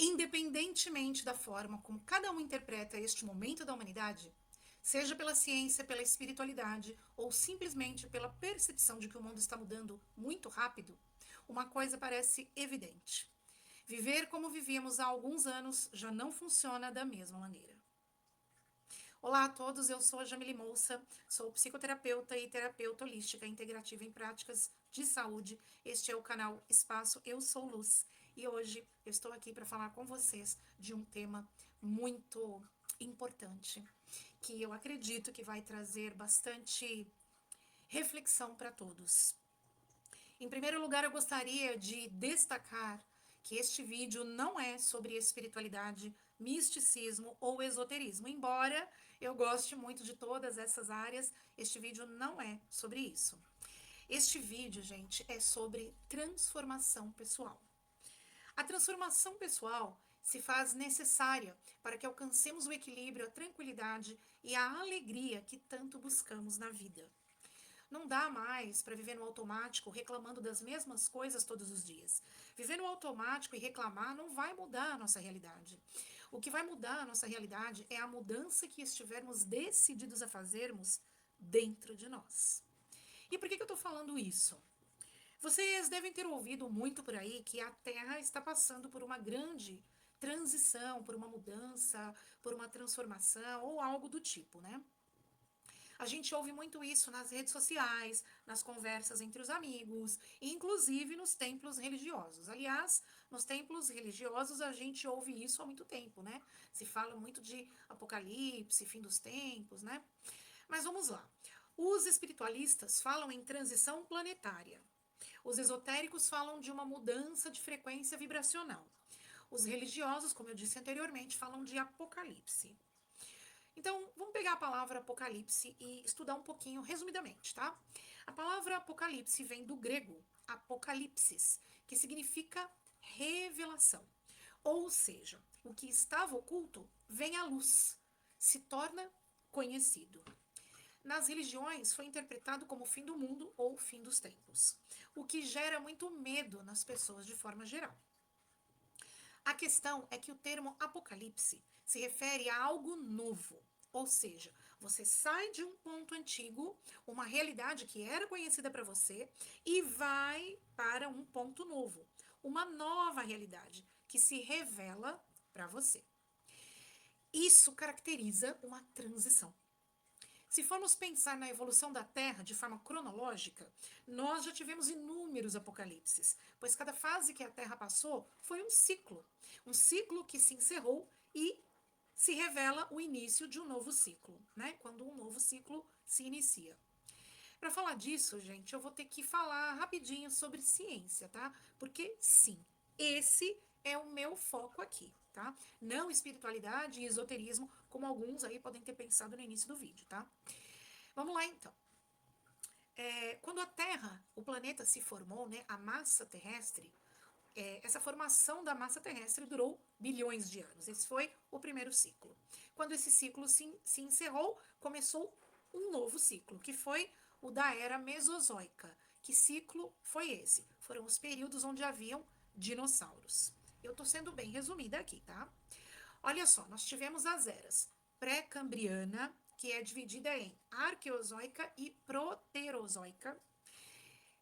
Independentemente da forma como cada um interpreta este momento da humanidade, seja pela ciência, pela espiritualidade ou simplesmente pela percepção de que o mundo está mudando muito rápido, uma coisa parece evidente. Viver como vivíamos há alguns anos já não funciona da mesma maneira. Olá a todos, eu sou a Jamile Moussa, sou psicoterapeuta e terapeuta holística integrativa em práticas de saúde. Este é o canal Espaço Eu Sou Luz e hoje eu estou aqui para falar com vocês de um tema muito importante, que eu acredito que vai trazer bastante reflexão para todos. Em primeiro lugar, eu gostaria de destacar que este vídeo não é sobre espiritualidade, misticismo ou esoterismo. Embora eu goste muito de todas essas áreas, este vídeo não é sobre isso. Este vídeo, gente, é sobre transformação pessoal. A transformação pessoal se faz necessária para que alcancemos o equilíbrio, a tranquilidade e a alegria que tanto buscamos na vida. Não dá mais para viver no automático reclamando das mesmas coisas todos os dias. Viver no automático e reclamar não vai mudar a nossa realidade. O que vai mudar a nossa realidade é a mudança que estivermos decididos a fazermos dentro de nós. E por que eu estou falando isso? Vocês devem ter ouvido muito por aí que a Terra está passando por uma grande transição, por uma mudança, por uma transformação ou algo do tipo, né? A gente ouve muito isso nas redes sociais, nas conversas entre os amigos, e inclusive nos templos religiosos. Aliás, nos templos religiosos a gente ouve isso há muito tempo, né? Se fala muito de apocalipse, fim dos tempos, né? Mas vamos lá. Os espiritualistas falam em transição planetária. Os esotéricos falam de uma mudança de frequência vibracional. Os religiosos, como eu disse anteriormente, falam de apocalipse. Então, vamos pegar a palavra apocalipse e estudar um pouquinho resumidamente, tá? A palavra apocalipse vem do grego apocalipsis, que significa revelação. Ou seja, o que estava oculto vem à luz, se torna conhecido. Nas religiões foi interpretado como o fim do mundo ou o fim dos tempos, o que gera muito medo nas pessoas de forma geral. A questão é que o termo apocalipse se refere a algo novo, ou seja, você sai de um ponto antigo, uma realidade que era conhecida para você, e vai para um ponto novo, uma nova realidade que se revela para você. Isso caracteriza uma transição. Se formos pensar na evolução da Terra de forma cronológica, nós já tivemos inúmeros apocalipses, pois cada fase que a Terra passou foi um ciclo que se encerrou e se revela o início de um novo ciclo, né? Quando um novo ciclo se inicia. Para falar disso, gente, eu vou ter que falar rapidinho sobre ciência, tá? Porque sim, esse é o meu foco aqui, tá? Não espiritualidade e esoterismo, como alguns aí podem ter pensado no início do vídeo, tá? Vamos lá então. Quando a Terra, o planeta se formou, né, a massa terrestre, essa formação da massa terrestre durou bilhões de anos. Esse foi o primeiro ciclo. Quando esse ciclo se encerrou, começou um novo ciclo, que foi o da Era Mesozoica. Que ciclo foi esse? Foram os períodos onde haviam dinossauros. Eu estou sendo bem resumida aqui, tá? Olha só, nós tivemos as eras pré-cambriana, que é dividida em arqueozoica e proterozoica.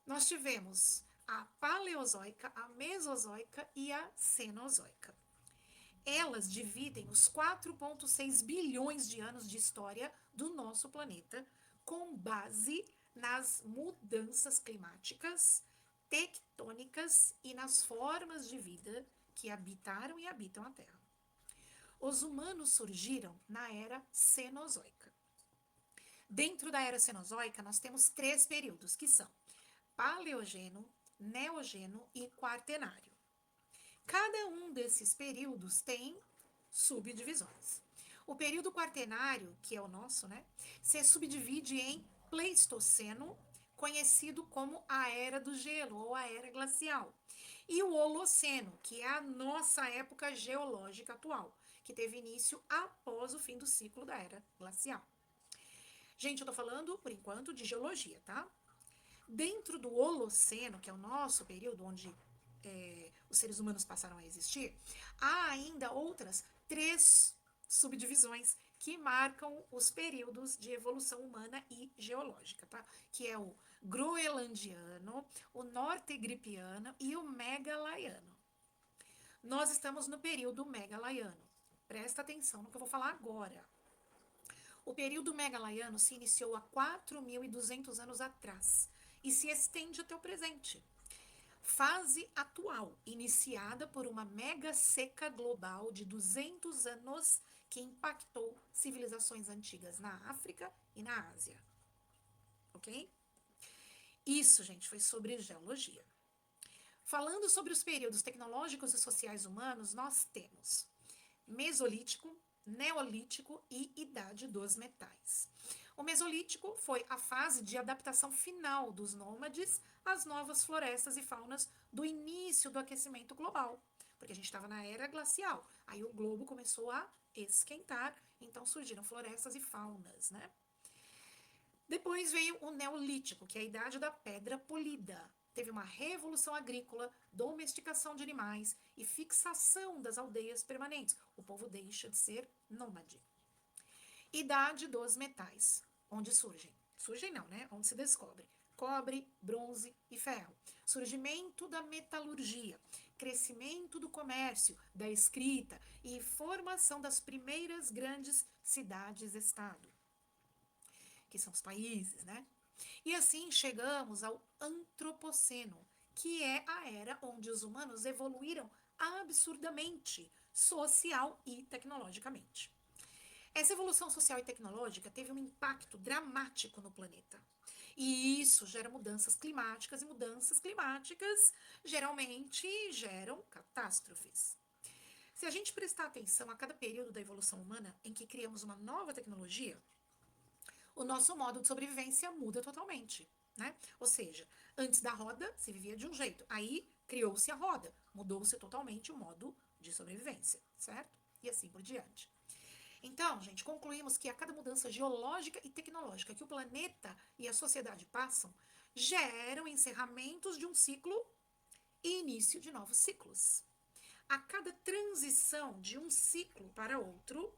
Nós tivemos a paleozoica, a mesozoica e a cenozoica. Elas dividem os 4,6 bilhões de anos de história do nosso planeta com base nas mudanças climáticas, tectônicas e nas formas de vida que habitaram e habitam a Terra. Os humanos surgiram na era Cenozoica. Dentro da era Cenozoica, nós temos 3 períodos, que são Paleogeno, Neogeno e Quaternário. Cada um desses períodos tem subdivisões. O período Quaternário, que é o nosso, né, se subdivide em Pleistoceno, conhecido como a Era do Gelo ou a Era Glacial, e o Holoceno, que é a nossa época geológica atual, que teve início após o fim do ciclo da Era Glacial. Gente, eu tô falando, por enquanto, de geologia, tá? Dentro do Holoceno, que é o nosso período onde os seres humanos passaram a existir, há ainda outras 3 subdivisões que marcam os períodos de evolução humana e geológica, tá? Que é o groenlandiano, o nortegripiano e o megalaiano. Nós estamos no período megalaiano. Presta atenção no que eu vou falar agora. O período megalaiano se iniciou há 4.200 anos atrás e se estende até o presente. Fase atual, iniciada por uma mega seca global de 200 anos que impactou civilizações antigas na África e na Ásia. Ok? Isso, gente, foi sobre geologia. Falando sobre os períodos tecnológicos e sociais humanos, nós temos Mesolítico, Neolítico e Idade dos Metais. O Mesolítico foi a fase de adaptação final dos nômades às novas florestas e faunas do início do aquecimento global, porque a gente estava na era glacial. Aí o globo começou a esquentar, então surgiram florestas e faunas, né? Depois veio o Neolítico, que é a idade da pedra polida. Teve uma revolução agrícola, domesticação de animais e fixação das aldeias permanentes. O povo deixa de ser nômade. Idade dos metais, onde surgem. Surgem não, né? Onde se descobre. Cobre, bronze e ferro. Surgimento da metalurgia, crescimento do comércio, da escrita e formação das primeiras grandes cidades-estado, que são os países, né? E assim chegamos ao antropoceno, que é a era onde os humanos evoluíram absurdamente, social e tecnologicamente. Essa evolução social e tecnológica teve um impacto dramático no planeta. E isso gera mudanças climáticas, e mudanças climáticas geralmente geram catástrofes. Se a gente prestar atenção a cada período da evolução humana em que criamos uma nova tecnologia, o nosso modo de sobrevivência muda totalmente, né? Ou seja, antes da roda se vivia de um jeito, aí criou-se a roda, mudou-se totalmente o modo de sobrevivência, certo? E assim por diante. Então, gente, concluímos que a cada mudança geológica e tecnológica que o planeta e a sociedade passam, geram encerramentos de um ciclo e início de novos ciclos. A cada transição de um ciclo para outro,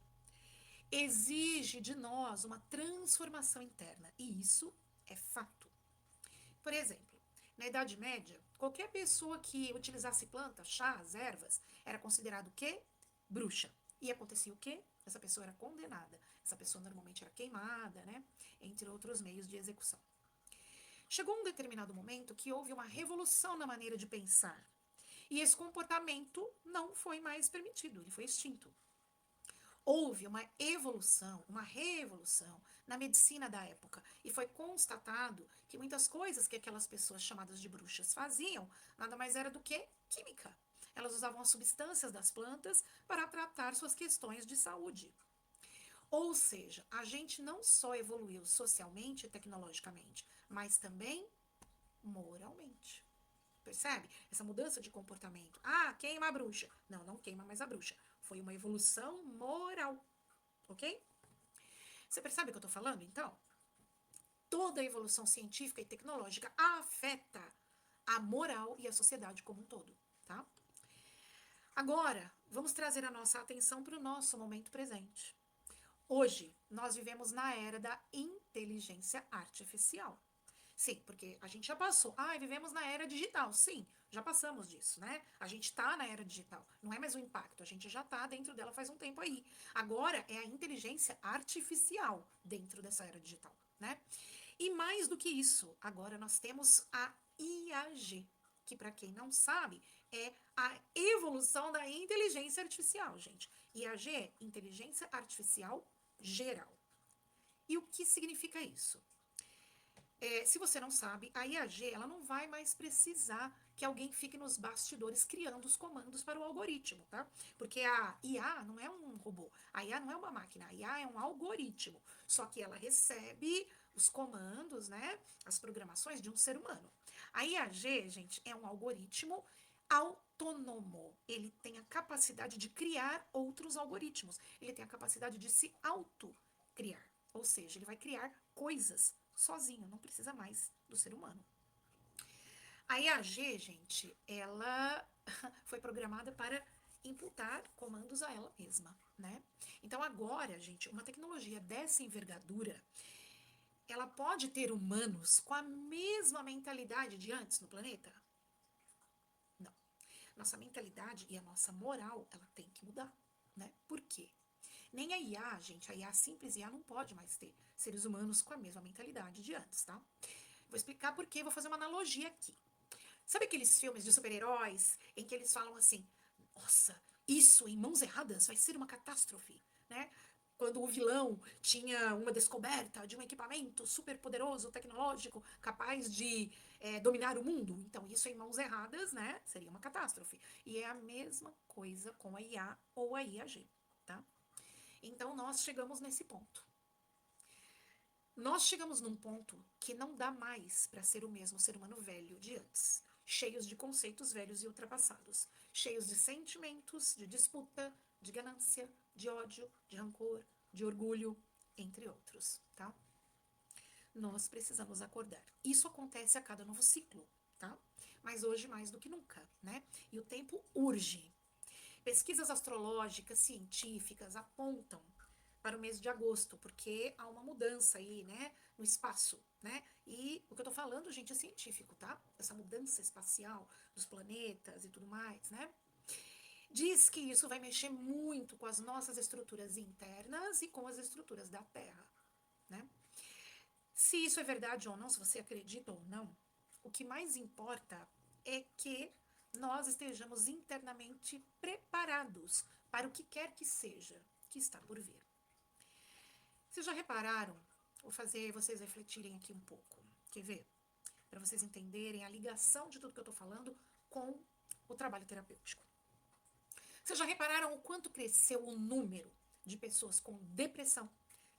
exige de nós uma transformação interna, e isso é fato. Por exemplo, na Idade Média, qualquer pessoa que utilizasse plantas, chás, ervas, era considerado o quê? Bruxa. E acontecia o quê? Essa pessoa era condenada. Essa pessoa normalmente era queimada, né? Entre outros meios de execução. Chegou um determinado momento que houve uma revolução na maneira de pensar. E esse comportamento não foi mais permitido, ele foi extinto. Houve uma evolução, uma revolução na medicina da época e foi constatado que muitas coisas que aquelas pessoas chamadas de bruxas faziam nada mais era do que química. Elas usavam as substâncias das plantas para tratar suas questões de saúde. Ou seja, a gente não só evoluiu socialmente e tecnologicamente, mas também moralmente. Percebe? Essa mudança de comportamento. Ah, queima a bruxa. Não, não queima mais a bruxa. Foi uma evolução moral. Ok? Você percebe o que eu estou falando, então? Toda a evolução científica e tecnológica afeta a moral e a sociedade como um todo, tá? Agora, vamos trazer a nossa atenção para o nosso momento presente. Hoje, nós vivemos na era da inteligência artificial. Sim, porque a gente já passou. Ah, vivemos na era digital. Sim, já passamos disso, né? A gente está na era digital. Não é mais um impacto, a gente já está dentro dela faz um tempo aí. Agora é a inteligência artificial dentro dessa era digital, né? E mais do que isso, agora nós temos a IAG, que para quem não sabe, é a evolução da inteligência artificial, gente. IAG é Inteligência Artificial Geral. E o que significa isso? Se você não sabe, a IAG ela não vai mais precisar que alguém fique nos bastidores criando os comandos para o algoritmo, tá? Porque a IA não é um robô, a IA não é uma máquina, a IA é um algoritmo, só que ela recebe os comandos, né, as programações de um ser humano. A IAG, gente, é um algoritmo autônomo, ele tem a capacidade de criar outros algoritmos, ele tem a capacidade de se auto-criar, ou seja, ele vai criar coisas sozinho, não precisa mais do ser humano. A IAG, gente, ela foi programada para imputar comandos a ela mesma, né? Então agora, gente, uma tecnologia dessa envergadura, ela pode ter humanos com a mesma mentalidade de antes no planeta? Não. Nossa mentalidade e a nossa moral, ela tem que mudar, né? Por quê? Nem a IA, gente, a IA simples IA não pode mais ter seres humanos com a mesma mentalidade de antes, tá? Vou explicar por quê, vou fazer uma analogia aqui. Sabe aqueles filmes de super-heróis em que eles falam assim: nossa, isso em mãos erradas vai ser uma catástrofe, né? Quando o vilão tinha uma descoberta de um equipamento super poderoso, tecnológico, capaz de dominar o mundo. Então, isso em mãos erradas, né? Seria uma catástrofe. E é a mesma coisa com a IA ou a IAG, tá? Então, nós chegamos nesse ponto. Nós chegamos num ponto que não dá mais para ser o mesmo ser humano velho de antes, cheios de conceitos velhos e ultrapassados, cheios de sentimentos, de disputa, de ganância, de ódio, de rancor, de orgulho, entre outros, tá? Nós precisamos acordar. Isso acontece a cada novo ciclo, tá? Mas hoje mais do que nunca, né? E o tempo urge. Pesquisas astrológicas, científicas apontam para o mês de agosto, porque há uma mudança aí, né, no espaço, né? E o que eu tô falando, gente, é científico, tá? Essa mudança espacial dos planetas e tudo mais, né? Diz que isso vai mexer muito com as nossas estruturas internas e com as estruturas da Terra, né? Se isso é verdade ou não, se você acredita ou não, o que mais importa é que nós estejamos internamente preparados para o que quer que seja que está por vir. Vocês já repararam? Vou fazer vocês refletirem aqui um pouco. Quer ver? Para vocês entenderem a ligação de tudo que eu estou falando com o trabalho terapêutico. Vocês já repararam o quanto cresceu o número de pessoas com depressão,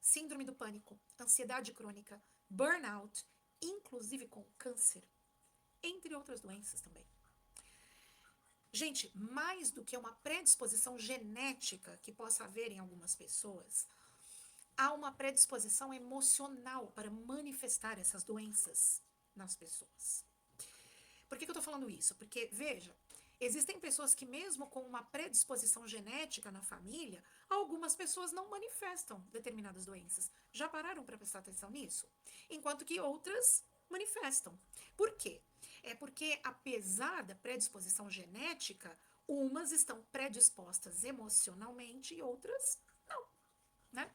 síndrome do pânico, ansiedade crônica, burnout, inclusive com câncer, entre outras doenças também? Gente, mais do que uma predisposição genética que possa haver em algumas pessoas, há uma predisposição emocional para manifestar essas doenças nas pessoas. Por que eu tô falando isso? Porque, veja, existem pessoas que mesmo com uma predisposição genética na família, algumas pessoas não manifestam determinadas doenças. Já pararam para prestar atenção nisso? Enquanto que outras manifestam. Por quê? É porque, apesar da predisposição genética, umas estão predispostas emocionalmente e outras não, né?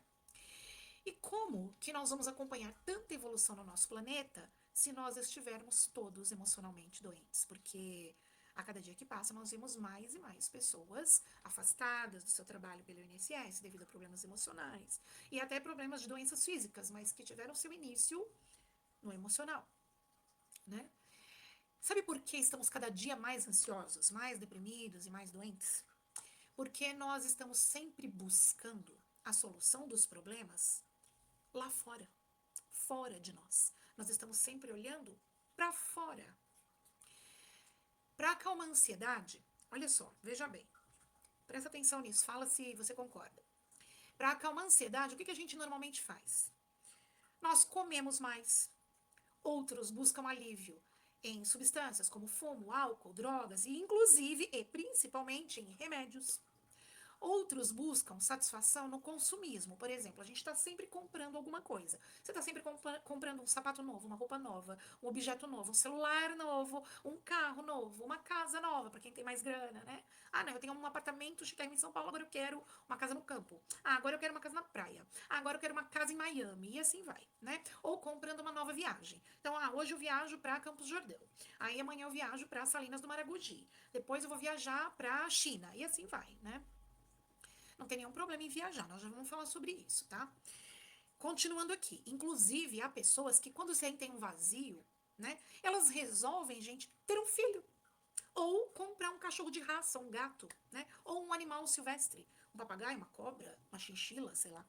E como que nós vamos acompanhar tanta evolução no nosso planeta se nós estivermos todos emocionalmente doentes? Porque a cada dia que passa nós vemos mais e mais pessoas afastadas do seu trabalho pelo INSS devido a problemas emocionais e até problemas de doenças físicas, mas que tiveram seu início no emocional, né? Sabe por que estamos cada dia mais ansiosos, mais deprimidos e mais doentes? Porque nós estamos sempre buscando a solução dos problemas lá fora, fora de nós. Nós estamos sempre olhando para fora. Para acalmar a ansiedade, olha só, veja bem, presta atenção nisso, fala se você concorda. Para acalmar a ansiedade, o que a gente normalmente faz? Nós comemos mais, outros buscam alívio em substâncias como fumo, álcool, drogas e inclusive e principalmente em remédios. Outros buscam satisfação no consumismo. Por exemplo, a gente está sempre comprando alguma coisa. Você está sempre comprando um sapato novo, uma roupa nova, um objeto novo, um celular novo, um carro novo, uma casa nova, para quem tem mais grana, né? Ah, não, eu tenho um apartamento chiquérrimo em São Paulo, agora eu quero uma casa no campo. Ah, agora eu quero uma casa na praia. Ah, agora eu quero uma casa em Miami. E assim vai, né? Ou comprando uma nova viagem. Então, hoje eu viajo para Campos do Jordão. Aí amanhã eu viajo para Salinas do Maragogi. Depois eu vou viajar para China. E assim vai, né? Não tem nenhum problema em viajar, nós já vamos falar sobre isso, tá? Continuando aqui, inclusive há pessoas que quando sentem um vazio, né, elas resolvem, gente, ter um filho. Ou comprar um cachorro de raça, um gato, né? Ou um animal silvestre, um papagaio, uma cobra, uma chinchila, sei lá.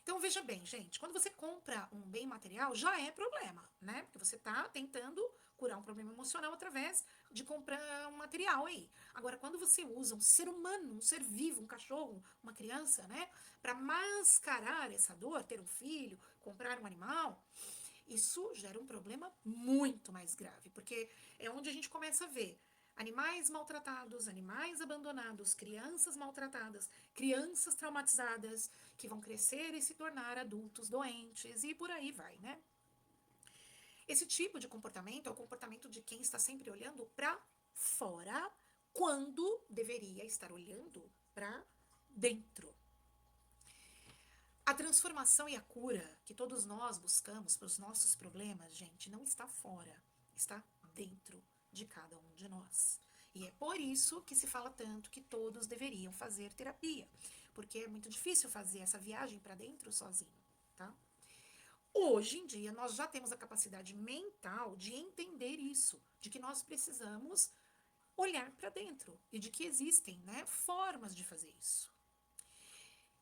Então veja bem, gente, quando você compra um bem material, já é problema, né? Porque você está tentando curar um problema emocional através de comprar um material aí. Agora, quando você usa um ser humano, um ser vivo, um cachorro, uma criança, né, para mascarar essa dor, ter um filho, comprar um animal, isso gera um problema muito mais grave, porque é onde a gente começa a ver animais maltratados, animais abandonados, crianças maltratadas, crianças traumatizadas, que vão crescer e se tornar adultos doentes, e por aí vai, né? Esse tipo de comportamento é o comportamento de quem está sempre olhando para fora, quando deveria estar olhando para dentro. A transformação e a cura que todos nós buscamos para os nossos problemas, gente, não está fora, está dentro de cada um de nós. E é por isso que se fala tanto que todos deveriam fazer terapia, porque é muito difícil fazer essa viagem para dentro sozinho, tá? Hoje em dia, nós já temos a capacidade mental de entender isso, de que nós precisamos olhar para dentro e de que existem, né, formas de fazer isso.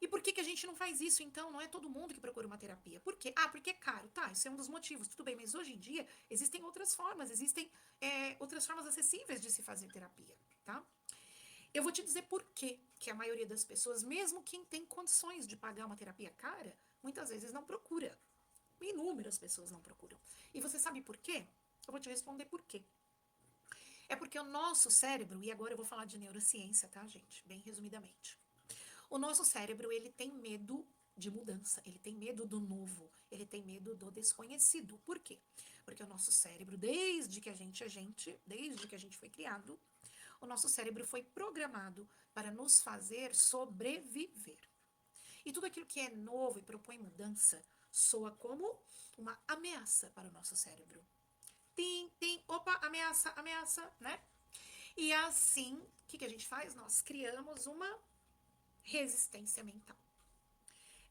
E por que a gente não faz isso, então? Não é todo mundo que procura uma terapia. Por quê? Ah, porque é caro. Tá, isso é um dos motivos. Tudo bem, mas hoje em dia existem outras formas, existem outras formas acessíveis de se fazer terapia, tá? Eu vou te dizer por quê que a maioria das pessoas, mesmo quem tem condições de pagar uma terapia cara, muitas vezes não procura. Inúmeras pessoas não procuram. E você sabe por quê? Eu vou te responder por quê. É porque o nosso cérebro, e agora eu vou falar de neurociência, tá, gente? Bem resumidamente. O nosso cérebro, ele tem medo de mudança, ele tem medo do novo, ele tem medo do desconhecido. Por quê? Porque o nosso cérebro, desde que a gente é gente, desde que a gente foi criado, o nosso cérebro foi programado para nos fazer sobreviver. E tudo aquilo que é novo e propõe mudança soa como uma ameaça para o nosso cérebro. Tim, tim, opa, ameaça, ameaça, né? E assim, o que a gente faz? Nós criamos uma resistência mental.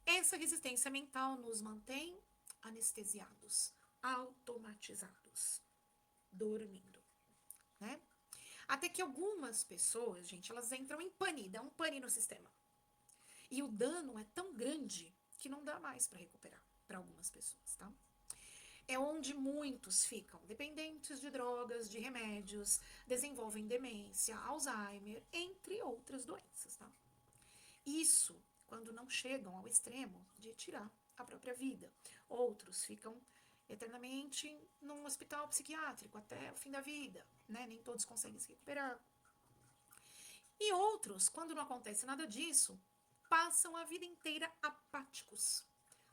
Essa resistência mental nos mantém anestesiados, automatizados, dormindo, né? Até que algumas pessoas, gente, elas entram em pane, dá um pane no sistema. E o dano é tão grande que não dá mais para recuperar para algumas pessoas, tá? É onde muitos ficam dependentes de drogas, de remédios, desenvolvem demência, Alzheimer, entre outras doenças, tá? Isso quando não chegam ao extremo de tirar a própria vida. Outros ficam eternamente num hospital psiquiátrico até o fim da vida, né? Nem todos conseguem se recuperar. E outros, quando não acontece nada disso, passam a vida inteira apáticos.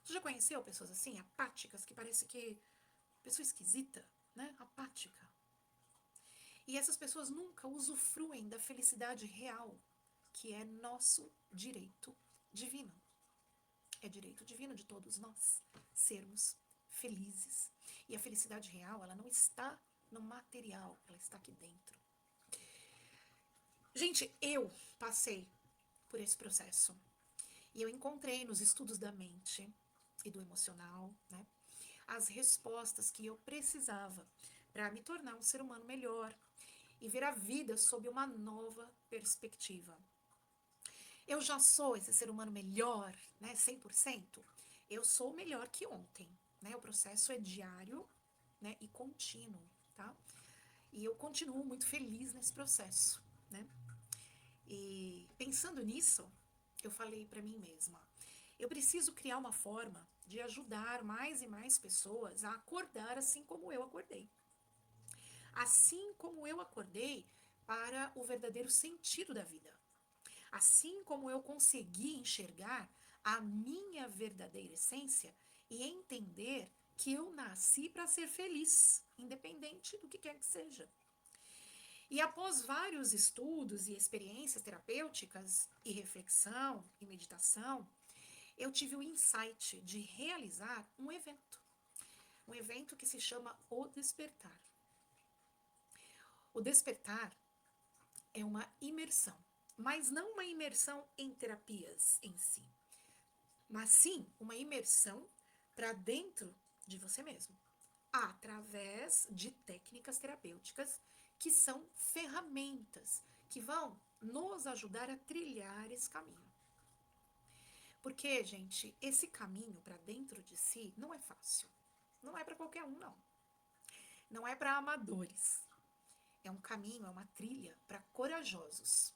Você já conheceu pessoas assim, apáticas, que parece que pessoa esquisita, né? Apática. E essas pessoas nunca usufruem da felicidade real, que é nosso direito divino. É direito divino de todos nós sermos felizes. E a felicidade real, ela não está no material, ela está aqui dentro. Gente, eu passei por esse processo. E eu encontrei nos estudos da mente e do emocional, né, as respostas que eu precisava para me tornar um ser humano melhor e ver a vida sob uma nova perspectiva. Eu já sou esse ser humano melhor, né, 100%. Eu sou melhor que ontem, né? O processo é diário, né, e contínuo, tá? E eu continuo muito feliz nesse processo, né? E pensando nisso, eu falei para mim mesma, eu preciso criar uma forma de ajudar mais e mais pessoas a acordar assim como eu acordei. Assim como eu acordei para o verdadeiro sentido da vida. Assim como eu consegui enxergar a minha verdadeira essência e entender que eu nasci para ser feliz, independente do que quer que seja. E após vários estudos e experiências terapêuticas, e reflexão e meditação, eu tive o insight de realizar um evento. Um evento que se chama O Despertar. O Despertar é uma imersão, mas não uma imersão em terapias em si, mas sim uma imersão para dentro de você mesmo, através de técnicas terapêuticas que são ferramentas que vão nos ajudar a trilhar esse caminho. Porque, gente, esse caminho para dentro de si não é fácil. Não é para qualquer um, não. Não é para amadores. É um caminho, é uma trilha para corajosos.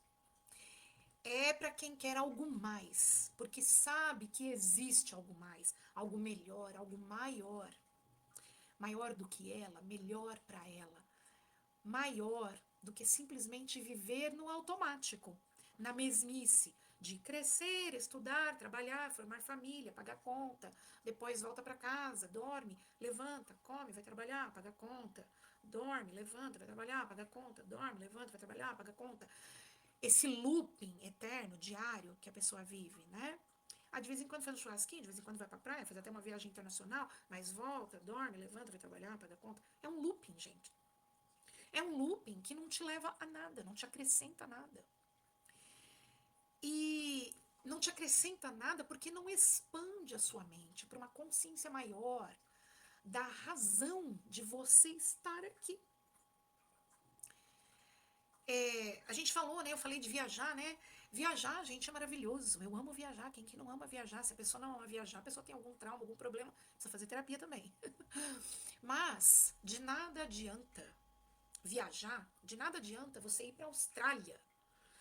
É para quem quer algo mais, porque sabe que existe algo mais, algo melhor, algo maior. maior do que ela, melhor para ela, maior do que simplesmente viver no automático, na mesmice de crescer, estudar, trabalhar, formar família, pagar conta, depois volta para casa, dorme, levanta, come, vai trabalhar, paga conta, dorme, levanta, vai trabalhar, paga conta, dorme, levanta, vai trabalhar, paga conta. Esse looping eterno, diário, que a pessoa vive, né? Ah, de vez em quando faz um churrasquinho, de vez em quando vai pra praia, faz até uma viagem internacional, mas volta, dorme, levanta, vai trabalhar, paga conta. É um looping, gente. É um looping que não te leva a nada, não te acrescenta nada. E não te acrescenta nada porque não expande a sua mente para uma consciência maior da razão de você estar aqui. A gente falou, né? Eu falei de viajar, né? Viajar, gente, é maravilhoso. Eu amo viajar. Quem que não ama viajar? Se a pessoa não ama viajar, a pessoa tem algum trauma, algum problema, precisa fazer terapia também. Mas de nada adianta viajar, de nada adianta você ir para a Austrália.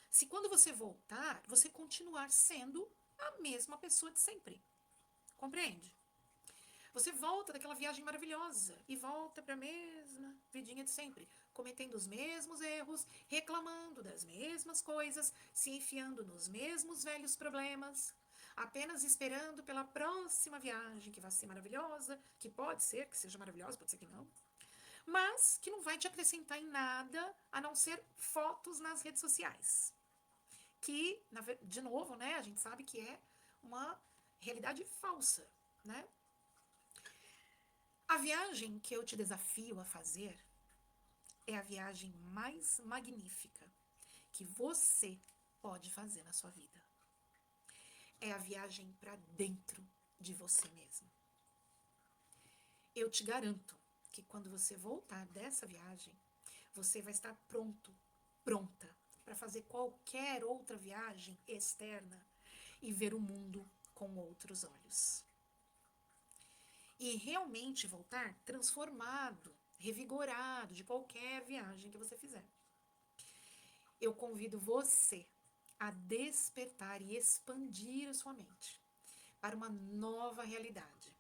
Se quando você voltar, você continuar sendo a mesma pessoa de sempre. Compreende? Você volta daquela viagem maravilhosa e volta para a mesma vidinha de sempre, cometendo os mesmos erros, reclamando das mesmas coisas, se enfiando nos mesmos velhos problemas, apenas esperando pela próxima viagem que vai ser maravilhosa, que pode ser que seja maravilhosa, pode ser que não, mas que não vai te acrescentar em nada a não ser fotos nas redes sociais. Que, de novo, né, a gente sabe que é uma realidade falsa, né? A viagem que eu te desafio a fazer é a viagem mais magnífica que você pode fazer na sua vida. É a viagem para dentro de você mesmo. Eu te garanto que quando você voltar dessa viagem, você vai estar pronto, pronta para fazer qualquer outra viagem externa e ver o mundo com outros olhos. E realmente voltar transformado, revigorado de qualquer viagem que você fizer. Eu convido você a despertar e expandir a sua mente para uma nova realidade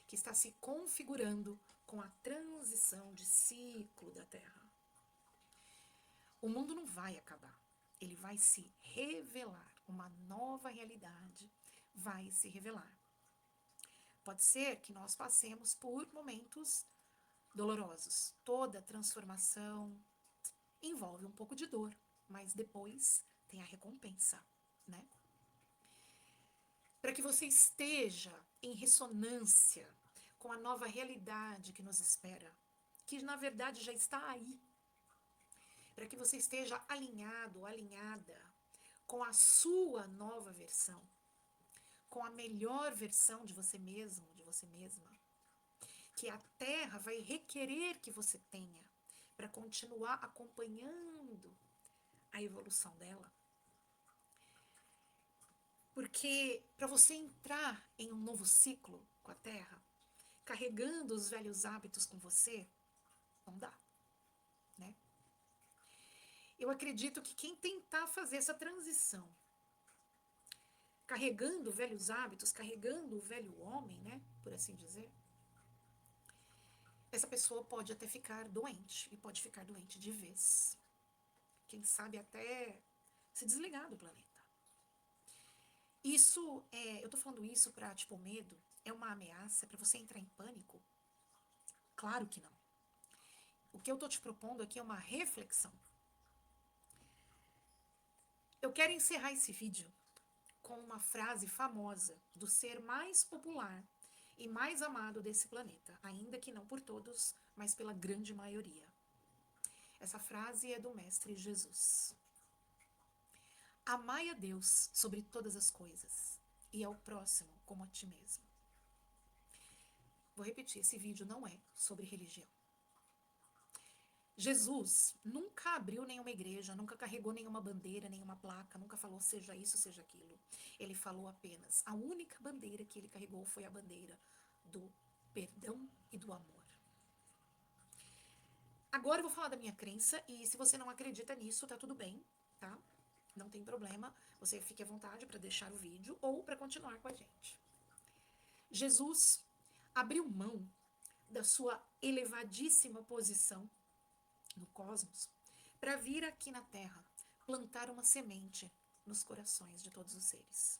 que está se configurando com a transição de ciclo da Terra. O mundo não vai acabar, ele vai se revelar, uma nova realidade vai se revelar. Pode ser que nós passemos por momentos dolorosos. Toda transformação envolve um pouco de dor, mas depois tem a recompensa, né? Para que você esteja em ressonância com a nova realidade que nos espera, que na verdade já está aí. Para que você esteja alinhado, alinhada com a sua nova versão, com a melhor versão de você mesmo, de você mesma, que a Terra vai requerer que você tenha para continuar acompanhando a evolução dela. Porque para você entrar em um novo ciclo com a Terra, carregando os velhos hábitos com você, não dá, né? Eu acredito que quem tentar fazer essa transição, carregando velhos hábitos, carregando o velho homem, né, por assim dizer, essa pessoa pode até ficar doente, e pode ficar doente de vez. Quem sabe até se desligar do planeta. Isso, eu tô falando isso pra, tipo, medo, é uma ameaça pra você entrar em pânico? Claro que não. O que eu tô te propondo aqui é uma reflexão. Eu quero encerrar esse vídeo com uma frase famosa do ser mais popular e mais amado desse planeta, ainda que não por todos, mas pela grande maioria. Essa frase é do Mestre Jesus. Amai a Deus sobre todas as coisas e ao próximo como a ti mesmo. Vou repetir, esse vídeo não é sobre religião. Jesus nunca abriu nenhuma igreja, nunca carregou nenhuma bandeira, nenhuma placa, nunca falou seja isso, seja aquilo. Ele falou apenas, a única bandeira que ele carregou foi a bandeira do perdão e do amor. Agora eu vou falar da minha crença e se você não acredita nisso, tá tudo bem, tá? Não tem problema, você fique à vontade para deixar o vídeo ou para continuar com a gente. Jesus abriu mão da sua elevadíssima posição no cosmos, para vir aqui na Terra plantar uma semente nos corações de todos os seres.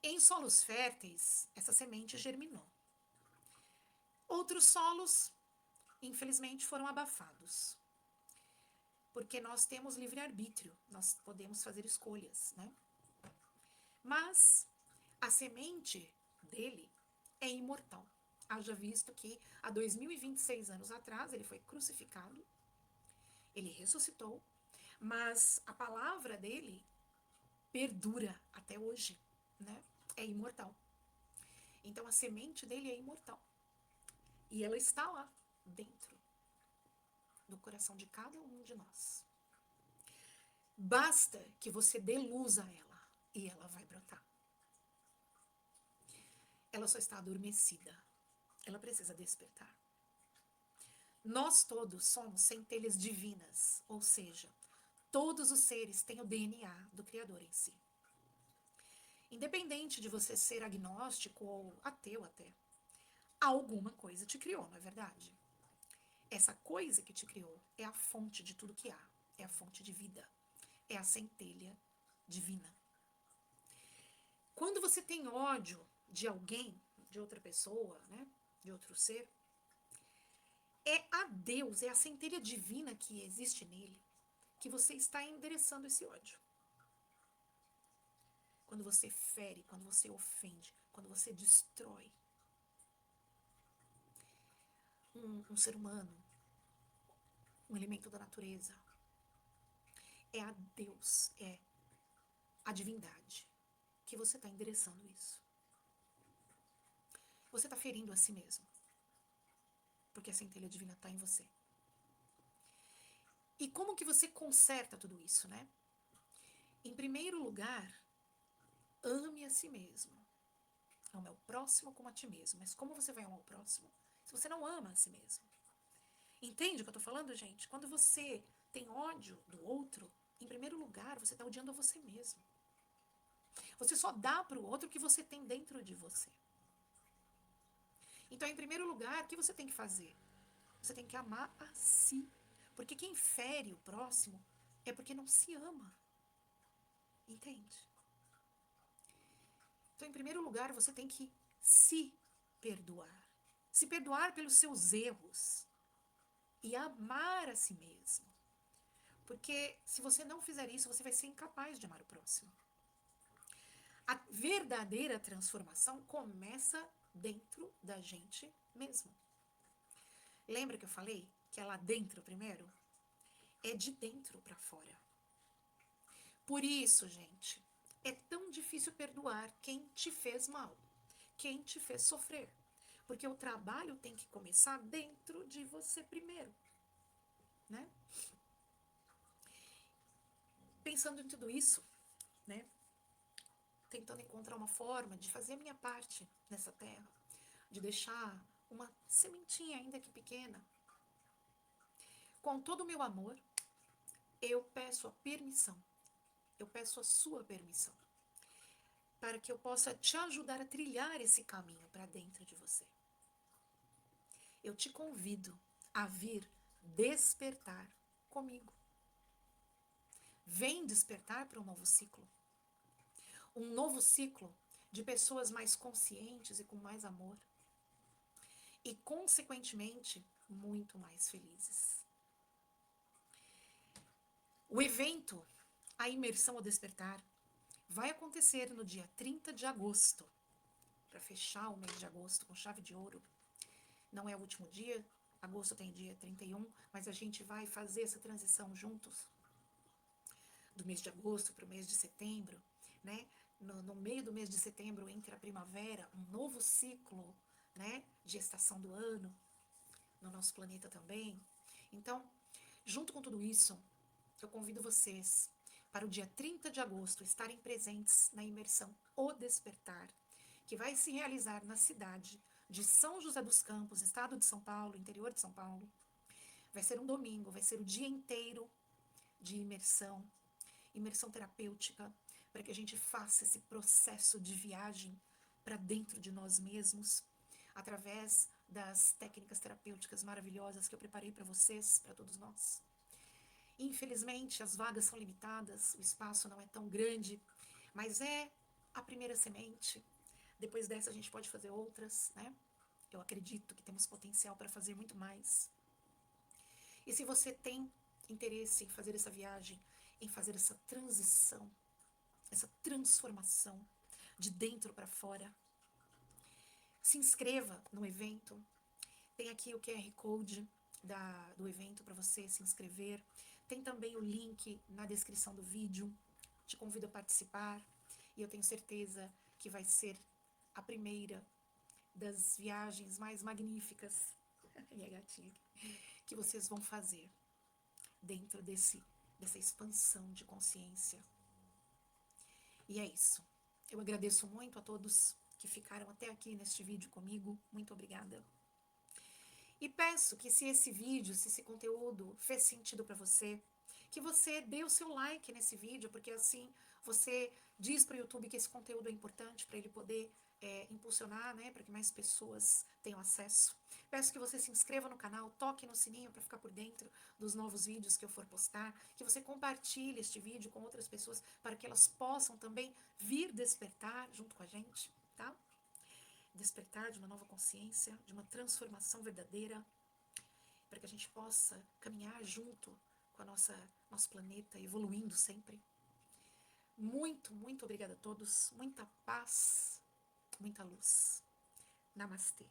Em solos férteis, essa semente germinou. Outros solos, infelizmente, foram abafados. Porque nós temos livre-arbítrio, nós podemos fazer escolhas, né? Mas a semente dele é imortal. Haja visto que há 2026 anos atrás ele foi crucificado, ele ressuscitou, mas a palavra dele perdura até hoje, né? É imortal. Então a semente dele é imortal. E ela está lá, dentro do coração de cada um de nós. Basta que você dê luz a ela e ela vai brotar. Ela só está adormecida. Ela precisa despertar. Nós todos somos centelhas divinas, ou seja, todos os seres têm o DNA do Criador em si. Independente de você ser agnóstico ou ateu até, alguma coisa te criou, não é verdade? Essa coisa que te criou é a fonte de tudo que há, é a fonte de vida, é a centelha divina. Quando você tem ódio de alguém, de outra pessoa, né, de outro ser, é a Deus, é a centelha divina que existe nele, que você está endereçando esse ódio. Quando você fere, quando você ofende, quando você destrói um ser humano, um elemento da natureza, é a Deus, é a divindade que você está endereçando isso. Você está ferindo a si mesmo, porque a centelha divina está em você. E como que você conserta tudo isso, né? Em primeiro lugar, ame a si mesmo. Ame ao próximo como a ti mesmo. Mas como você vai amar o próximo se você não ama a si mesmo? Entende o que eu tô falando, gente? Quando você tem ódio do outro, em primeiro lugar, você está odiando a você mesmo. Você só dá para o outro o que você tem dentro de você. Então, em primeiro lugar, o que você tem que fazer? Você tem que amar a si. Porque quem fere o próximo é porque não se ama. Entende? Então, em primeiro lugar, você tem que se perdoar. Se perdoar pelos seus erros. E amar a si mesmo. Porque se você não fizer isso, você vai ser incapaz de amar o próximo. A verdadeira transformação começa dentro da gente mesmo. Lembra que eu falei que é lá dentro primeiro? É de dentro para fora. Por isso, gente, é tão difícil perdoar quem te fez mal, quem te fez sofrer. Porque o trabalho tem que começar dentro de você primeiro, né? Pensando em tudo isso, né? Tentando encontrar uma forma de fazer a minha parte nessa terra, de deixar uma sementinha, ainda que pequena. Com todo o meu amor, eu peço a permissão, eu peço a sua permissão, para que eu possa te ajudar a trilhar esse caminho para dentro de você. Eu te convido a vir despertar comigo. Vem despertar para um novo ciclo. Um novo ciclo de pessoas mais conscientes e com mais amor. E, consequentemente, muito mais felizes. O evento, a imersão ao despertar, vai acontecer no dia 30 de agosto, para fechar o mês de agosto com chave de ouro. Não é o último dia, agosto tem dia 31, mas a gente vai fazer essa transição juntos, do mês de agosto para o mês de setembro, né? No meio do mês de setembro entra a primavera, um novo ciclo, né, de estação do ano, no nosso planeta também. Então, junto com tudo isso, eu convido vocês para o dia 30 de agosto estarem presentes na imersão O Despertar, que vai se realizar na cidade de São José dos Campos, estado de São Paulo, interior de São Paulo. Vai ser um domingo, vai ser o dia inteiro de imersão terapêutica, para que a gente faça esse processo de viagem para dentro de nós mesmos, através das técnicas terapêuticas maravilhosas que eu preparei para vocês, para todos nós. Infelizmente, as vagas são limitadas, o espaço não é tão grande, mas é a primeira semente. Depois dessa a gente pode fazer outras, né? Eu acredito que temos potencial para fazer muito mais. E se você tem interesse em fazer essa viagem, em fazer essa transição, essa transformação de dentro para fora, se inscreva no evento. Tem aqui o QR Code do evento para você se inscrever. Tem também o link na descrição do vídeo. Te convido a participar. E eu tenho certeza que vai ser a primeira das viagens mais magníficas, minha gatinha, que vocês vão fazer dentro dessa expansão de consciência. E é isso. Eu agradeço muito a todos que ficaram até aqui neste vídeo comigo. Muito obrigada. E peço que se esse vídeo, se esse conteúdo fez sentido para você, que você dê o seu like nesse vídeo, porque assim você diz para o YouTube que esse conteúdo é importante para ele poder impulsionar, né, para que mais pessoas tenham acesso. Peço que você se inscreva no canal, toque no sininho para ficar por dentro dos novos vídeos que eu for postar, que você compartilhe este vídeo com outras pessoas para que elas possam também vir despertar junto com a gente, tá? Despertar de uma nova consciência, de uma transformação verdadeira, para que a gente possa caminhar junto com nosso planeta, evoluindo sempre. Muito, muito obrigada a todos, muita paz, muita luz. Namastê.